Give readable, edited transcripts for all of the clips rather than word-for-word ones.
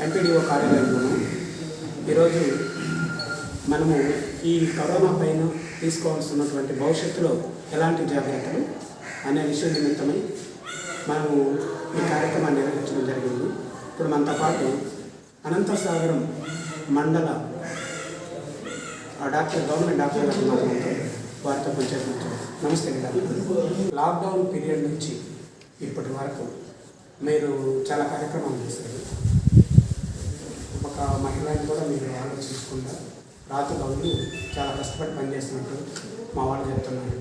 MPDO కార్యాలయంలోను ఈరోజు మనము ఈ కరోనా పైన తీసుకోవాల్సినటువంటి భవిష్యత్తులో ఎలాంటి జాగ్రత్తలు అనే విషయం నిమిత్తమై మనము ఈ కార్యక్రమాన్ని నిర్వహించడం జరిగింది. ఇప్పుడు మనతో పాటు అనంతసాగరం మండల గవర్నమెంట్ డాక్టర్ గారు మాట్లాడుతూ వారితో పనిచేస్తున్నాం. నమస్తే డాక్టర్. లాక్డౌన్ పీరియడ్ నుంచి ఇప్పటి వరకు మీరు చాలా కార్యక్రమాలు చేశారు. ఒక మహిళని కూడా మీరు ఆలోచించకుండా రాత్రులు చాలా కష్టపడి పనిచేస్తున్నట్టు మా వాళ్ళు చెప్తున్నారు.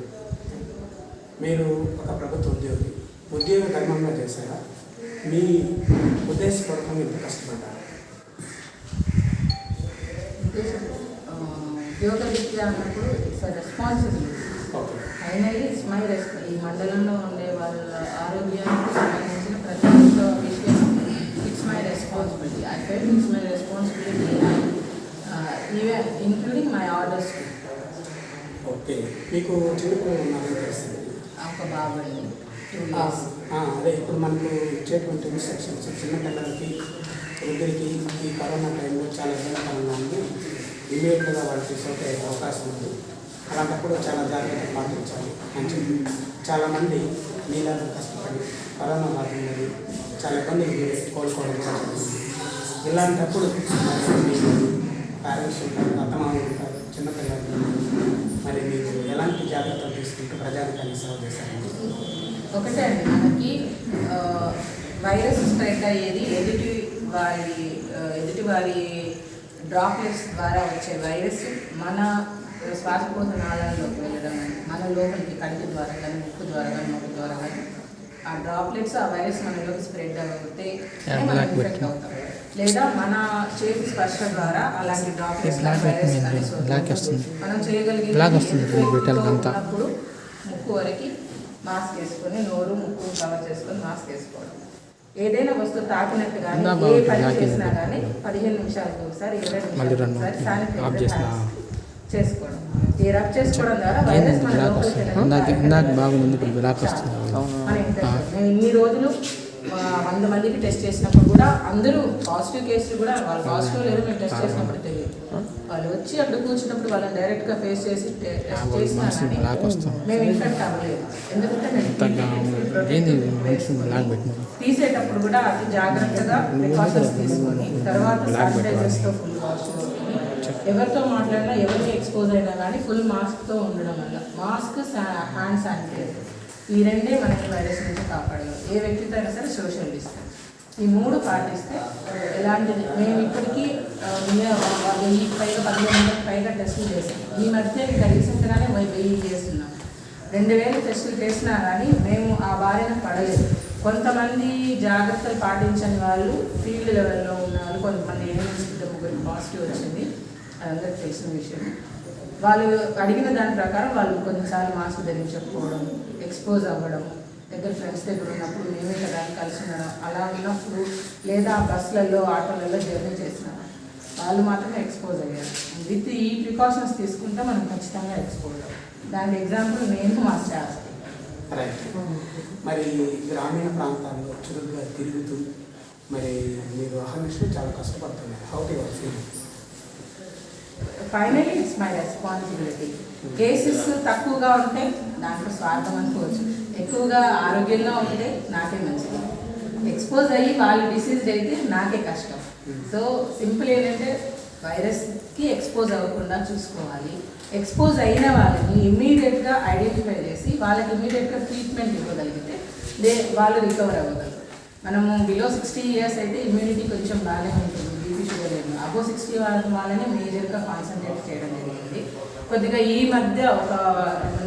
మీరు ఒక ప్రభుత్వ ఉద్యోగ ధర్మంగా చేశారా? మీ ఉద్దేశపూర్వకంగా ఇంత కష్టపడ్డారు? ఉద్యోగ రీత్యా అన్నప్పుడు it's responsibility. Finally it's my ఈ మండలంలో ఉండే వాళ్ళ ఆరోగ్యానికి సంబంధించిన ప్రతి ఒక్క విషయం it's my responsibility. I felt it's my responsibility even including my orders. Okay, మీకు చిన్నపిల్లలు ఉన్నారని తెలుస్తుంది. ఒక బాబు అండి, 2 years. అదే ఇప్పుడు మనకు ఇచ్చేటువంటి ఇన్స్ట్రక్షన్స్ చిన్నపిల్లలకి వృద్ధులకి ఈ కరోనా టైంలో చాలా ఇబ్బందికరంగా ఉంది. ఇమీడియట్గా వాళ్ళకి సోకే అవకాశం ఉంది. అలాంటప్పుడు చాలా జాగ్రత్తలు పాటించాలి అని చెప్పి చాలామంది నీళ్ళని కష్టపడి కరోనా బాధిందని చాలా ఇబ్బందులు కోలుకోవడం జరుగుతుంది. ఇలాంటప్పుడు మీరు పేరెంట్స్ ఉంటారు, అత్తమామలు ఉంటారు, చిన్నపిల్లలు, మరి మీరు ఎలాంటి జాగ్రత్తలు తీసుకుంటూ ప్రజానికాన్ని సేవ చేశారు? ఒకటే అండి, మనకి వైరస్ స్ప్రెడ్ అయ్యేది ఎదుటి వారి డ్రాప్లెట్స్ ద్వారా వచ్చే వైరస్ మన శ్వాసకోశ నాళాల్లోకి వెళ్ళడం, మన లోపలికి కంటి ద్వారా కానీ, ముక్కు ద్వారా కానీ, నోటి ద్వారా కానీ ఆ డ్రాప్లెట్స్ ఆ వైరస్ మనలోకి స్ప్రెడ్ అవుతే మనం ఇన్ఫెక్ట్ అవుతాం. లేదా మన చేతి స్పర్శ ద్వారా అలాంటి డ్రాప్లెట్స్ మనం చేయగలిగినప్పుడు ముక్కు వరకు మాస్క్ వేసుకొని, నోరు ముక్కు కవర్ చేసుకొని మాస్క్ వేసుకోవడం. ఏదైనా వస్తువు తాకినట్టు కానీ ఏ పని చేసినా కానీ 15 నిమిషాలకు ఒకసారి 20 నిమిషాలకు ఒకసారి శానిటైజర్ చేసుకోవడం. ఈ రబ్ చేసుకోవడం ద్వారా వైరస్ మన లోపలికి మేము ఇన్ని రోజులు 100 మందికి టెస్ట్ చేసినప్పుడు కూడా అందరూ పాజిటివ్ కేసులు కూడా వాళ్ళు పాజిటివ్ లేదు మేము టెస్ట్ చేసినప్పుడు తెలియదు. వాళ్ళు వచ్చి అక్కడ కూర్చున్నప్పుడు వాళ్ళని డైరెక్ట్గా ఫేస్ చేసి టెస్ట్ చేసినా కానీ మేము ఇన్ఫెక్ట్ అవ్వలేదు. ఎందుకంటే తీసేటప్పుడు కూడా అతి జాగ్రత్తగా ప్రికాషన్స్ తీసుకొని తర్వాత శానిటైజర్స్తో ఫుల్ వాష్ చేసుకొని ఎవరితో మాట్లాడినా ఎవరికి ఎక్స్పోజ్ అయినా కానీ ఫుల్ మాస్క్తో ఉండడం వల్ల మాస్క్ హ్యాండ్ శానిటైజర్ ఈ రెండే మనకి వైరస్ నుంచి కాపాడగలరు. ఏ వ్యక్తితో అయినా సరే సోషల్ డిస్టెన్స్ ఈ 3 పాటిస్తే ఎలాంటిది. మేము ఇప్పటికీ 1000 పైగా 1500 పైగా టెస్టులు చేసాం. ఈ మధ్య ఇంకా రీసెంట్గానే 1000 చేస్తున్నాం. 2000 టెస్టులు చేసినా కానీ మేము ఆ బారిన పడలేదు. కొంతమంది జాగ్రత్తలు పాటించని వాళ్ళు ఫీల్డ్ లెవెల్లో ఉన్నారు. కొంతమంది 8-3 పాజిటివ్ వచ్చింది, అదందరికి తెలిసిన విషయం. వాళ్ళు అడిగిన దాని ప్రకారం వాళ్ళు కొన్నిసార్లు మాస్క్ ధరించకపోవడం, ఎక్స్పోజ్ అవ్వడం, దగ్గర ఫ్రెండ్స్ దగ్గర ఉన్నప్పుడు మేమే కదా కలిసి ఉండడం, అలా ఉన్నప్పుడు లేదా బస్సులలో ఆటోలలో జర్నీ చేసిన వాళ్ళు మాత్రమే ఎక్స్పోజ్ అయ్యారు. విత్ ఈ ప్రికాషన్స్ తీసుకుంటే మనం ఖచ్చితంగా ఎక్స్పోజ్ అవ్వం. దానికి ఎగ్జాంపుల్ నేను మా స్టాఫ్. మరి గ్రామీణ ప్రాంతాల్లో చురుగ్గా తిరుగుతూ మరి మీరు అహర్నిశలు చాలా కష్టపడుతున్నారు. How do you feel? Finally it's my responsibility. Cases తక్కువగా ఉంటే దాంట్లో స్వార్థం అనుకోవచ్చు, ఎక్కువగా ఆరోగ్యంగా ఉంటే నాకే మంచిది. ఎక్స్పోజ్ అయ్యి వాళ్ళు డిసీజ్ అయితే నాకే కష్టం. సో సింపుల్ ఏంటంటే వైరస్కి ఎక్స్పోజ్ అవ్వకుండా చూసుకోవాలి. ఎక్స్పోజ్ అయిన వాళ్ళని ఇమ్మీడియట్గా ఐడెంటిఫై చేసి వాళ్ళకి ఇమ్మీడియట్గా ట్రీట్మెంట్ ఇవ్వగలిగితే వాళ్ళు రికవర్ అవ్వగలరు. మనము బిలో 60 years అయితే ఇమ్యూనిటీ కొంచెం బాగానే ఉంటుంది, బీపీ షుగర్ లేదు. అబో 60 వాళ్ళని మేజర్గా కాన్సన్ట్రేట్ చేయడం జరిగింది. కొద్దిగా ఈ మధ్య ఒక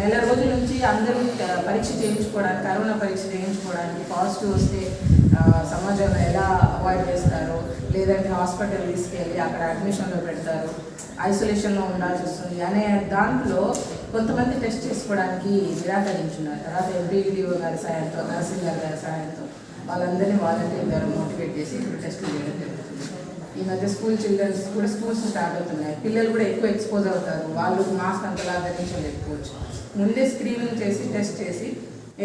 నెల రోజుల నుంచి అందరూ పరీక్ష చేయించుకోవడానికి, కరోనా పరీక్ష చేయించుకోవడానికి పాజిటివ్ వస్తే సమాజంలో ఎలా అవాయిడ్ చేస్తారో, లేదంటే హాస్పిటల్ తీసుకెళ్ళి అక్కడ అడ్మిషన్లో పెడతారు, ఐసోలేషన్లో ఉండాల్సి వస్తుంది అనే దాంట్లో కొంతమంది టెస్ట్ చేసుకోవడానికి నిరాకరించున్నారు. తర్వాత ఎంపీడీఓ గారి సాయంతో, తహసీల్దార్ గారి సాయంతో వాళ్ళందరినీ వాలంటీర్ గారు మోటివేట్ చేసి ఇప్పుడు టెస్టులు చేయడం జరుగుతుంది. ఈ మధ్య చిల్డ్రన్స్ కూడా స్కూల్స్ స్టార్ట్ అవుతున్నాయి. పిల్లలు కూడా ఎక్కువ ఎక్స్పోజ్ అవుతారు. వాళ్ళు మాస్క్ అంతలా ధరించలేకపోవచ్చు. ముందే స్క్రీనింగ్ చేసి టెస్ట్ చేసి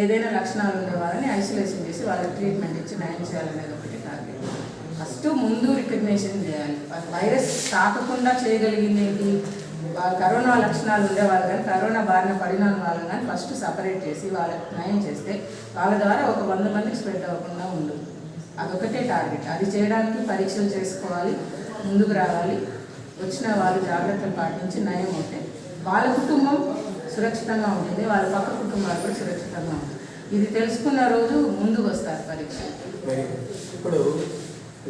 ఏదైనా లక్షణాలు ఉండే వాళ్ళని ఐసోలేషన్ చేసి వాళ్ళకి ట్రీట్మెంట్ ఇచ్చి నయం చేయాలనేది ఒకటి టార్గెట్. ఫస్ట్ ముందు రికగ్నేషన్ చేయాలి. వైరస్ తాకకుండా చేయగలిగింది ఏంటి? కరోనా లక్షణాలు ఉండేవాళ్ళు కానీ కరోనా బారిన పడిన వాళ్ళు కానీ ఫస్ట్ సపరేట్ చేసి వాళ్ళకి నయం చేస్తే వాళ్ళ ద్వారా ఒక 100 మందికి స్ప్రెడ్ అవ్వకుండా ఉంటుంది. అదొకటే టార్గెట్. అది చేయడానికి పరీక్షలు చేసుకోవాలి, ముందుకు రావాలి. వచ్చిన వాళ్ళు జాగ్రత్తలు పాటించి నయం అవుతే వాళ్ళ కుటుంబం సురక్షితంగా ఉంటుంది, వాళ్ళ పక్క కుటుంబాలు కూడా సురక్షితంగా ఉంటుంది. ఇది తెలుసుకున్న రోజు ముందుకు వస్తారు పరీక్ష. ఇప్పుడు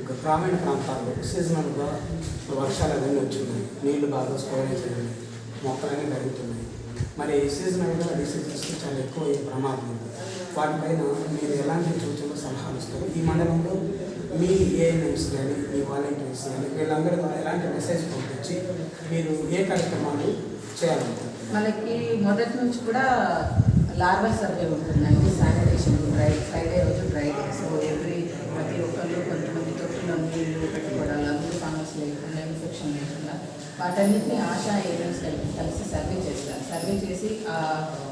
గ్రామీణ ప్రాంతాల్లో సీజనల్గా వర్షాలు అవన్నీ వచ్చినాయి, నీళ్లు బాగా స్టోరేజ్ అయ్యాయి, మొక్కలన్నీ పెరుగుతున్నాయి. మరి సీజనల్గా డిసీజెస్ చాలా ఎక్కువ ప్రమాదం ఉంది. వాటిపైన మీరు ఎలాంటి సూచనలు సలహాలు ఇస్తారు? ఈ మండలంలో మీ ఏఎన్ఎంస్ కానీ మీ వాలంటీర్స్ కానీ వీళ్ళందరూ ఎలాంటి మెసేజ్ పంపించి మీరు ఏ కార్యక్రమాలు చేయాలనుకుంటున్నారు? మనకి మొదటి నుంచి కూడా లార్వల్ సర్వే ఉంటుందండి. శానిటేషన్ ఫ్రైడే రోజు డ్రై డే. సో ప్రతి ఒక్కళ్ళు కొంతమంది తొట్టులో నీళ్ళు పెట్టుకోవడాలు, అందరూ ఫంగస్ లేకుండా, ఇన్ఫెక్షన్ లేకుండా వాటన్నిటిని ఆశా ఏజెంట్స్ కలిసి సర్వే చేస్తారు. సర్వే చేసి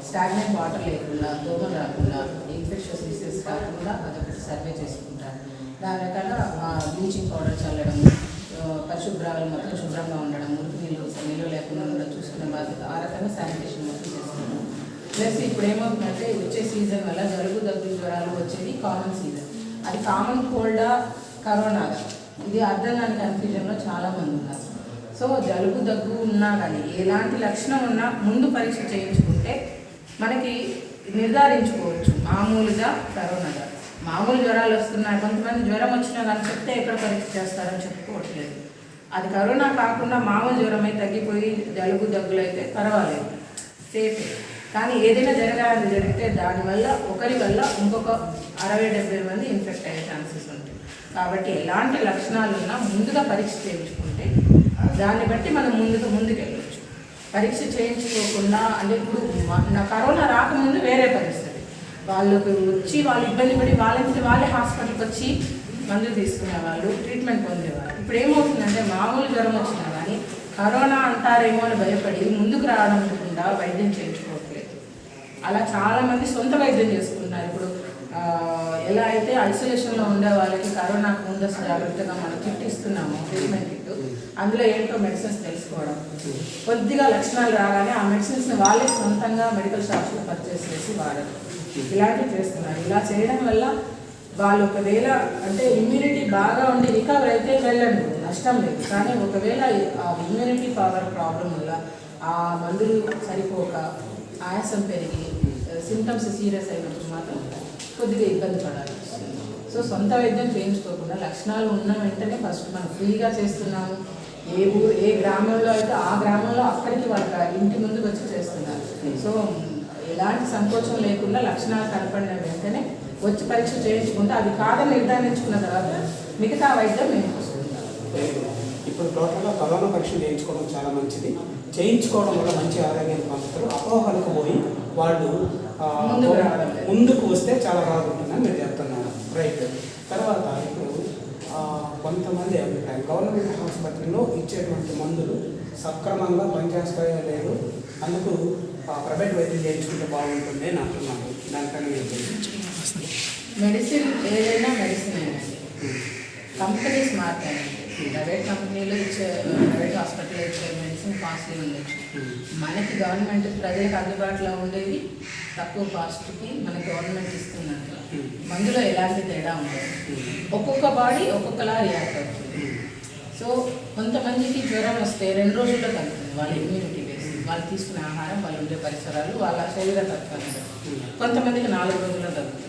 స్టాగ్నెంట్ వాటర్ లేకుండా, దోమలు రాకుండా, ఇన్ఫెక్షన్స్ డిసీజ్ కాకుండా అదొకటి సర్వే చేసుకుంటారు. దాని రకాల బ్లీచింగ్ పౌడర్ చల్లడం, పరిశుభ్రాలు మొత్తం శుభ్రంగా ఉండడం, మురికి నీళ్ళు లేకుండా కూడా చూసుకునే బాధ్యత. ఆ రకంగా శానిటేషన్ మొత్తం చేసుకుంటాం. ప్లస్ ఇప్పుడు ఏమవుతుందంటే వచ్చే సీజన్ వల్ల జలుబు, దగ్గు, జ్వరాలు వచ్చేది కామన్ సీజన్. అది కామన్ కోల్డా, కరోనాగా, ఇది అర్థం కాని కన్ఫ్యూజన్లో చాలామంది ఉన్నారు. సో జలుబు, దగ్గు ఉన్నా కానీ ఎలాంటి లక్షణం ఉన్నా ముందు పరీక్ష చేయించుకుంటే మనకి నిర్ధారించుకోవచ్చు. మామూలుగా కరోనాగా మామూలు జ్వరాలు వస్తున్నాయి, కొంతమంది జ్వరం వచ్చినా కానీ చెప్తే ఎక్కడ పరీక్ష చేస్తారని చెప్పుకోవట్లేదు. అది కరోనా కాకుండా మామూలు జ్వరం అయితే తగ్గిపోయి జలుబు, దగ్గులు అయితే పర్వాలేదు, సేఫే. కానీ ఏదైనా జరిగితే దానివల్ల ఒకరి వల్ల ఇంకొక 60-70 మంది ఇన్ఫెక్ట్ అయ్యే ఛాన్సెస్ ఉంటాయి. కాబట్టి ఎలాంటి లక్షణాలు ఉన్నా ముందుగా పరీక్ష చేయించుకుంటే దాన్ని బట్టి మనం ముందుకెళ్ళవచ్చు. పరీక్ష చేయించుకోకుండా అంటే ఇప్పుడు నా కరోనా రాకముందు వేరే పరిస్థితి, వాళ్ళకి వచ్చి వాళ్ళు ఇబ్బంది పడి వాళ్ళే హాస్పిటల్కి వచ్చి మందులు తీసుకునేవాళ్ళు, ట్రీట్మెంట్ పొందేవాళ్ళు. ఇప్పుడు ఏమవుతుందంటే మామూలు జ్వరం వచ్చినా కానీ కరోనా అంటారేమో అని భయపడి ముందుకు రావడం వైద్యం చేయించుకోవట్లేదు. అలా చాలామంది సొంత వైద్యం చేసుకుంటున్నారు. ఇప్పుడు ఎలా అయితే ఐసోలేషన్లో ఉండే వాళ్ళకి కరోనాకు ముందస్తు జాగ్రత్తగా మనం కిట్ ఇస్తున్నాము, ట్రీట్మెంట్ కిట్, అందులో ఏంటో మెడిసిన్స్ తెలుసుకోవడం, కొద్దిగా లక్షణాలు రాగానే ఆ మెడిసిన్స్ని వాళ్ళే సొంతంగా మెడికల్ షాప్స్లో పర్చేస్ చేసి వాడడం, ఇలాంటివి చేస్తున్నారు. ఇలా చేయడం వల్ల వాళ్ళు ఒకవేళ అంటే ఇమ్యూనిటీ బాగా ఉండి రికవర్ అయితే వెళ్ళండి, నష్టం లేదు. కానీ ఒకవేళ ఆ ఇమ్యూనిటీ పవర్ ప్రాబ్లం వల్ల ఆ మందులు సరిపోక ఆయాసం పెరిగి సింటమ్స్ సీరియస్ అయినప్పుడు మాత్రం కొద్దిగా ఇబ్బంది పడాలి. సో సొంత వైద్యం చేయించుకోకుండా లక్షణాలు ఉన్న వెంటనే ఫస్ట్ మనం ఫ్రీగా చేస్తున్నాము. ఏ గ్రామంలో అయితే ఆ గ్రామంలో అక్కడికి వాళ్ళ ఇంటి ముందుకు వచ్చి చేస్తున్నారు. సో ఎలాంటి సంకోచం లేకుండా లక్షణాలు కనపడిన వెంటనే వచ్చి పరీక్ష చేయించుకుంటే అది కాదని నిర్ధారించుకున్న తర్వాత మిగతా వైద్యం మేము చూసుకుంటాం. ఇప్పుడు టోటల్గా కరోనా పరీక్ష చేయించుకోవడం చాలా మంచిది. చేయించుకోవడం వల్ల మంచి ఆరోగ్యాన్ని పొందుతారు. అపోహలకు పోయి వాళ్ళు ముందుకు వస్తే చాలా బాగుంటుందని మీరు చెప్తున్నారు. రైట్. తర్వాత ఇప్పుడు కొంతమంది అభిప్రాయం గవర్నమెంట్ ఆసుపత్రిలో ఇచ్చేటువంటి మందులు సక్రమంగా పనిచేస్తాయో లేదు, అందుకు ప్రైవేట్ వైద్యం చేయించుకుంటే బాగుంటుంది అని అంటున్నాను. దానికన్నా మెడిసిన్ ఏదైనా మెడిసిన్ అయినండి, కంపెనీస్ మారుతాయండి. ప్రైవేట్ కంపెనీలో ప్రైవేట్ హాస్పిటల్లో ఇచ్చే మెడిసిన్ కాస్ట్లీ ఉండొచ్చు. మనకి గవర్నమెంట్ ప్రజలకు అందుబాటులో ఉండేది తక్కువ కాస్ట్కి మన గవర్నమెంట్ ఇస్తున్నట్టు మందులో ఎలాంటి తేడా ఉండదు. ఒక్కొక్క బాడీ ఒక్కొక్కలా రియాక్ట్ అవుతుంది. సో కొంతమందికి జ్వరం వస్తే 2 రోజుల్లో తగ్గుతుంది వాళ్ళ ఇమ్యూనిటీ బేస్, వాళ్ళు తీసుకునే ఆహారం, వాళ్ళు ఉండే పరిసరాలు, వాళ్ళ శరీర తత్వాన్ని. కొంతమందికి 4 రోజుల్లో తగ్గుతుంది.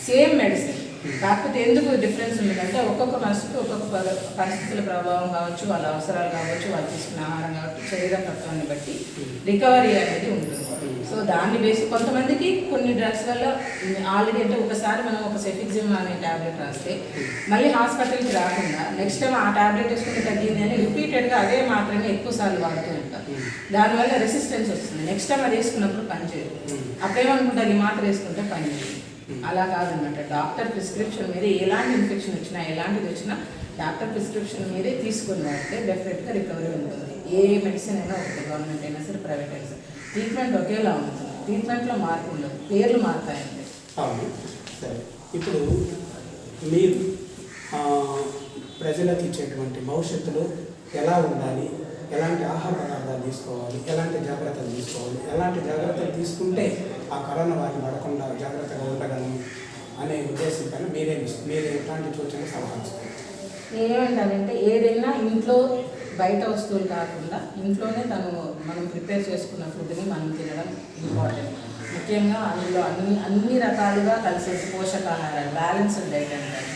సేమ్ మెడిసిన్, కాకపోతే ఎందుకు డిఫరెన్స్ ఉందంటే ఒక్కొక్క మనిషికి ఒక్కొక్క పరిస్థితుల ప్రభావం కావచ్చు, వాళ్ళ అవసరాలు కావచ్చు, వాళ్ళు తీసుకున్న ఆహారం కావచ్చు, శరీర తత్వాన్ని బట్టి రికవరీ అనేది ఉంటుంది. సో దాన్ని బేసి కొంతమందికి కొన్ని డ్రగ్స్ వల్ల ఆల్రెడీ అంటే ఒకసారి మనం ఒక సెఫిక్సిమ్ అనే ట్యాబ్లెట్ రాస్తే మళ్ళీ హాస్పిటల్కి రాకుండా నెక్స్ట్ టైం ఆ ట్యాబ్లెట్ వేసుకుంటే తగ్గింది అని రిపీటెడ్గా అదే మాత్రమే ఎక్కువ సార్లు వాడుతూ ఉంటారు. దానివల్ల రెసిస్టెన్స్ వస్తుంది. నెక్స్ట్ టైం అది వేసుకున్నప్పుడు పనిచేయదు. అప్పుడేమనుకుంటారు ఈ మాత్ర వేసుకుంటే పనిచేయదు. అలా కాదనమాట. డాక్టర్ ప్రిస్క్రిప్షన్ మీద ఎలాంటి ఇన్ఫెక్షన్ వచ్చినా ఎలాంటిది వచ్చినా డాక్టర్ ప్రిస్క్రిప్షన్ మీదే తీసుకుని వాడితే డెఫినెట్గా రికవరీ ఉంటుంది. ఏ మెడిసిన్ అయినా ఒకటి, గవర్నమెంట్ అయినా సరే ప్రైవేట్ అయినా సరే ట్రీట్మెంట్ ఒకేలా ఉంటుంది. ట్రీట్మెంట్లో మార్పు ఉండదు, పేర్లు మారుతాయండి. సరే, ఇప్పుడు మీరు ప్రజలకు ఇచ్చేటువంటి భవిష్యత్తులో ఎలా ఉండాలి, ఎలాంటి ఆహార పదార్థాలు తీసుకోవాలి, ఎలాంటి జాగ్రత్తలు తీసుకోవాలి, ఎలాంటి జాగ్రత్తలు తీసుకుంటే ఆ కరోనా వారిని పడకుండా జాగ్రత్తగా ఉండగలము అనే ఉద్దేశంపైన మీరు ఎట్లాంటి సూచన సలహాలు ఇస్తారు? నేనేమంటానంటే ఏదైనా ఇంట్లో బయట వస్తువులు కాకుండా ఇంట్లోనే మనం ప్రిపేర్ చేసుకున్న ఫుడ్ని మనం తినడం ఇంపార్టెంట్. ముఖ్యంగా అందులో అన్ని రకాలుగా కలిసే పోషకాహారాలు, బ్యాలెన్స్డ్ డైట్ అంటారు.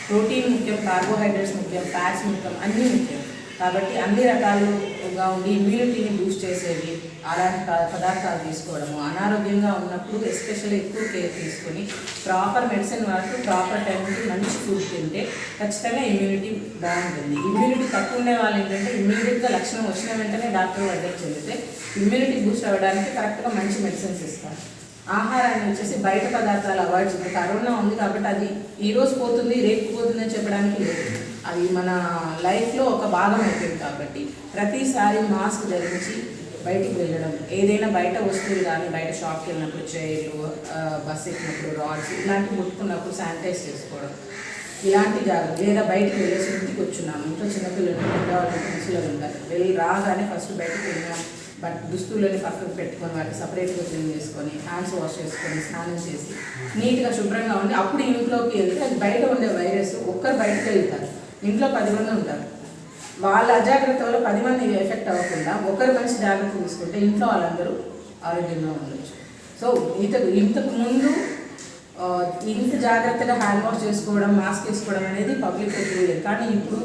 ప్రోటీన్ ముఖ్యం, కార్బోహైడ్రేట్స్ ముఖ్యం, ఫ్యాట్స్ ముఖ్యం, అన్నీ ముఖ్యం. కాబట్టి అన్ని రకాలుగా ఉండి ఇమ్యూనిటీని బూస్ట్ చేసేవి అలాంటి పదార్థాలు తీసుకోవడము. అనారోగ్యంగా ఉన్నప్పుడు ఎస్పెషల్లీ ఎక్కువ కేర్ తీసుకొని ప్రాపర్ మెడిసిన్ వాడుతూ ప్రాపర్ టైంకి మంచి ఫుడ్ తింటే ఖచ్చితంగా ఇమ్యూనిటీ బాగుంటుంది. ఇమ్యూనిటీ తక్కువ ఉండే వాళ్ళు ఏంటంటే ఇమ్మీడియట్గా లక్షణం వచ్చిన వెంటనే డాక్టర్ వద్దకు చెందితే ఇమ్యూనిటీ బూస్ట్ అవ్వడానికి కరెక్ట్గా మంచి మెడిసిన్స్ ఇస్తారు. ఆహారాన్ని వచ్చేసి బయట పదార్థాలు అవాయిడ్ చేయాలి. కరోనా ఉంది కాబట్టి అది ఈరోజు పోతుంది రేపు పోతుంది అని చెప్పడానికి లేదు. అది మన లైఫ్లో ఒక భాగం అయిపోయింది. కాబట్టి ప్రతిసారి మాస్క్ ధరించి బయటికి వెళ్ళడం, ఏదైనా బయట వస్తువులు కానీ బయట షాప్కి వెళ్ళినప్పుడు చైర్లు, బస్ ఎక్కినప్పుడు రాడ్స్ ఇలాంటివి ముట్టుకున్నప్పుడు శానిటైజ్ చేసుకోవడం, ఇలాంటి జాగ్రత్త. లేదా బయటకు వెళ్ళేసి ఇంటికి వచ్చున్నాము, ఇంట్లో చిన్నపిల్లలు పెద్దవాళ్ళు ముసలు ఉంటారు, వెళ్ళి రాగానే ఫస్ట్ బయటకు వెళ్ళినాం బట్ దుస్తులని పక్కకు పెట్టుకొని వాటిని సపరేట్గా క్లీన్ చేసుకొని హ్యాండ్స్ వాష్ చేసుకొని స్నానం చేసి నీట్గా శుభ్రంగా ఉండి అప్పుడు ఇంట్లోకి వెళ్తే అది బయట ఉండే వైరస్ ఒక్కరు బయటకు వెళ్తారు, ఇంట్లో 10 మంది ఉంటారు. వాళ్ళ అజాగ్రత్త వల్ల 10 మంది ఎఫెక్ట్ అవ్వకుండా ఒకరు మంచి జాగ్రత్త తీసుకుంటే ఇంట్లో వాళ్ళందరూ ఆరోగ్యంగా ఉండొచ్చు. సో ఇంతకు ముందు ఇంత జాగ్రత్తగా హ్యాండ్ వాష్ చేసుకోవడం, మాస్క్ వేసుకోవడం అనేది పబ్లిక్ తెలియదు. కానీ ఇప్పుడు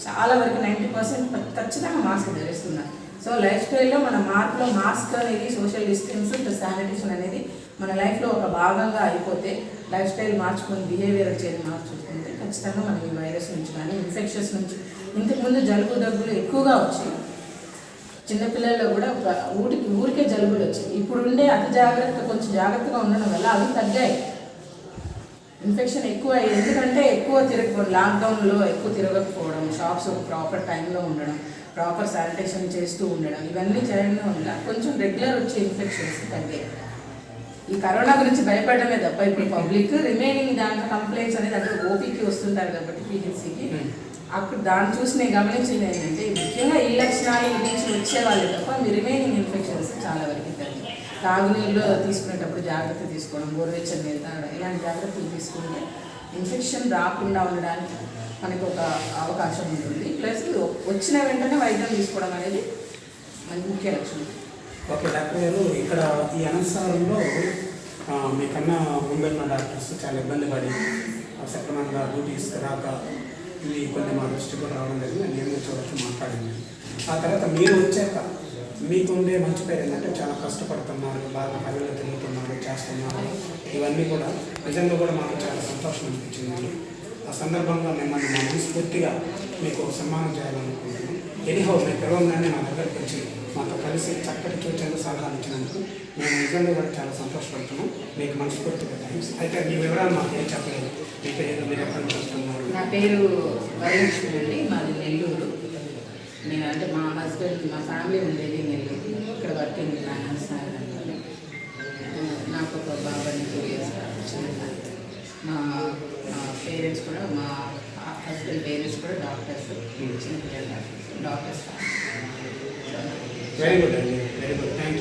చాలా వరకు 90% ఖచ్చితంగా మాస్క్ ధరిస్తున్నారు. సో లైఫ్ స్టైల్లో మన మార్పులో మాస్క్ అనేది, సోషల్ డిస్టెన్స్, శానిటేషన్ అనేది మన లైఫ్లో ఒక భాగంగా అయిపోతే లైఫ్ స్టైల్ మార్చుకొని బిహేవియర్ చేంజ్ మార్చుకుంటే ఖచ్చితంగా మనం ఈ వైరస్ నుంచి కానీ ఇన్ఫెక్షన్స్ నుంచి, ఇంతకుముందు జలుబు దగ్గులు ఎక్కువగా వచ్చాయి, చిన్నపిల్లల్లో కూడా ఊరికే జలుబులు వచ్చాయి. ఇప్పుడు ఉండే కొంచెం జాగ్రత్తగా ఉండడం వల్ల అవి తగ్గాయి. ఇన్ఫెక్షన్ ఎక్కువ ఎందుకంటే ఎక్కువ తిరగకపోవడం, లాక్డౌన్లో ఎక్కువ తిరగకపోవడం, షాప్స్ ఒక ప్రాపర్ టైంలో ఉండడం, ప్రాపర్ శానిటేషన్ చేస్తూ ఉండడం, ఇవన్నీ చేయడం వల్ల కొంచెం రెగ్యులర్ వచ్చే ఇన్ఫెక్షన్స్ తగ్గాయి. ఈ కరోనా గురించి భయపడమే తప్ప ఇప్పుడు పబ్లిక్ రిమైనింగ్ దాంట్లో కంప్లైంట్స్ అనేది అంటే ఓపీకి వస్తుంటారు కాబట్టి పీహెచ్సికి అక్కడ దాన్ని చూసి నేను గమనించింది ఏంటంటే ముఖ్యంగా ఈ లక్షణాలు నుంచి వచ్చేవాళ్ళు తప్ప మీ రిమైనింగ్ ఇన్ఫెక్షన్స్ చాలా వరకు తగ్గాయి. తాగునీళ్ళు తీసుకునేటప్పుడు జాగ్రత్త తీసుకోవడం, గోరువెచ్చని నీళ్ళు తాగడం, ఇలాంటి జాగ్రత్తలు తీసుకుంటే ఇన్ఫెక్షన్ రాకుండా ఉండడానికి మనకు ఒక అవకాశం ఉంటుంది. ప్లస్ వచ్చిన వెంటనే వైద్యం తీసుకోవడం అనేది మనకి ముఖ్య లక్షణం. ఓకే డాక్టర్ గారు, ఇక్కడ ఈ అనవసరంలో మీకన్నా ముందున్న డాక్టర్స్ చాలా ఇబ్బంది పడి సక్రమంగా డ్యూటీస్ రాక ఇవి కొన్ని మా దృష్టి కూడా రావడం జరిగింది. నేను వచ్చేవరకు మాట్లాడింది. ఆ తర్వాత మీరు వచ్చాక మీకు ఉండే మంచి పేరు ఏంటంటే చాలా కష్టపడుతున్నారు, బాగా పనులు తిరుగుతున్నారు, చేస్తున్నారు. ఇవన్నీ కూడా నిజంగా కూడా మాకు చాలా సంతోషం అనిపించింది. ఆ సందర్భంగా మిమ్మల్ని మా మనస్ఫూర్తిగా మీకు సన్మానం చేయాలనుకుంటున్నాను. ఎనీహౌ మీ పిలవగానే నా దగ్గరికి వచ్చి మాతో కలిసి చక్కటి సూచనలు సలహాలు ఇచ్చినందుకు మేము నిజంగా కూడా చాలా సంతోషపడుతున్నాం. మీకు మనస్ఫూర్తిగా థ్యాంక్స్. అయితే మీ వివరాలు మాకు ఏం చెప్పలేదు. మీ పేరు, మీరు ఎక్కడ వస్తున్నారు? నా పేరు వరలక్ష్మి అండి, మాది నెల్లూరు. నేను అంటే మా హస్బెండ్ మా ఫ్యామిలీ ఉండేది నెల్లూరు, ఇక్కడ వర్కింగ్ ఫైనాన్స్ నగరంలో. నాకు ఒక బాబాని 2 years చిన్న. మా పేరెంట్స్ కూడా, మా హస్బెండ్ పేరెంట్స్ కూడా డాక్టర్స్, చిన్నపిల్లల డాక్టర్స్. వెరీ గుడ్ అండి, వెరీ గుడ్, థ్యాంక్ యూ.